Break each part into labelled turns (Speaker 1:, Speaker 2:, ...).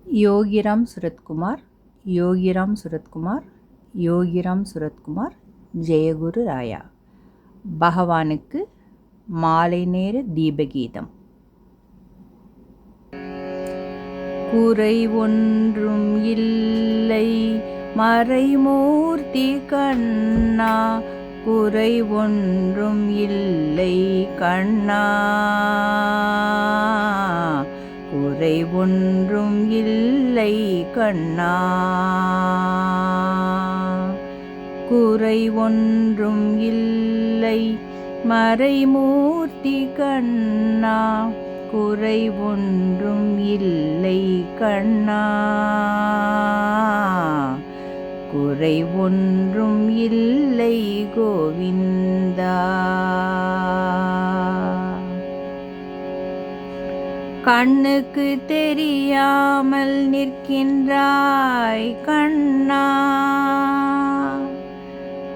Speaker 1: யோகிராம் சுரத்குமார், யோகிராம் சுரத்குமார், யோகிராம் சுரத்குமார், ஜெயகுரு ராயா. பகவானுக்கு மாலை நேர தீபகீதம். குறை ஒன்றும் இல்லை மறைமூர்த்தி கண்ணா, குறை ஒன்றும் இல்லை கண்ணா, குறை ஒன்றும் இல்லை கண்ணா, குறை ஒன்றும் இல்லை மறைமூர்த்தி கண்ணா, குறை ஒன்றும் இல்லை கண்ணா, குறை ஒன்றும் இல்லை கோவிந்தா. கண்ணுக்கு தெரியாமல் நிற்கின்றாய் கண்ணா,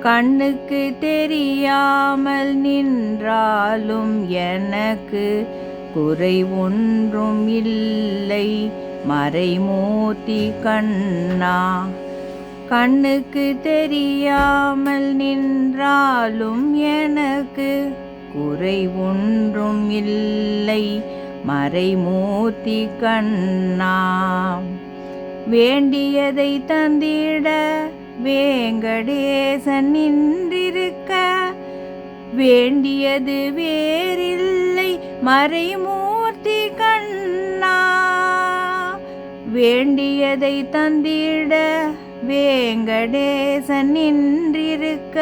Speaker 1: கண்ணுக்கு தெரியாமல் நின்றாலும் எனக்கு குறை ஒன்றும் இல்லை மறைமூர்த்தி கண்ணா, கண்ணுக்கு தெரியாமல் நின்றாலும் எனக்கு குறை ஒன்றும் இல்லை மறைமூர்த்தி கண்ணா. வேண்டியதை தந்திட வேங்கடேசன் நின்றிருக்க, வேண்டியது வேறில்லை மறைமூர்த்தி கண்ணா, வேண்டியதை தந்திட வேங்கடேசன் நின்றிருக்க,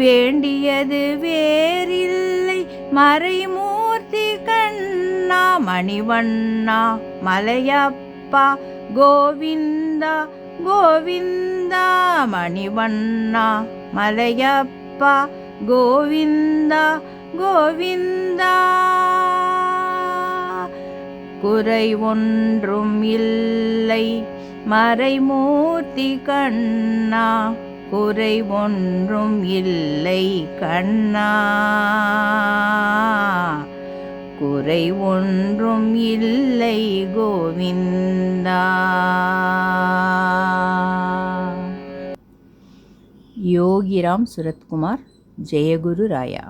Speaker 1: வேண்டியது வேறில்லை மறைமூர்த்தி கண்ணா. மணிவண்ணா மலையப்பா கோவிந்தா கோவிந்தா, மணிவண்ணா மலையப்பா கோவிந்தா கோவிந்தா, குறை ஒன்றும் இல்லை மறைமூர்த்தி கண்ணா, குறை ஒன்றும் இல்லை கண்ணா, குறை ஒன்றும் இல்லை கோவிந்தா. யோகிராம் சுரத்குமார், ஜெயகுரு ராயா.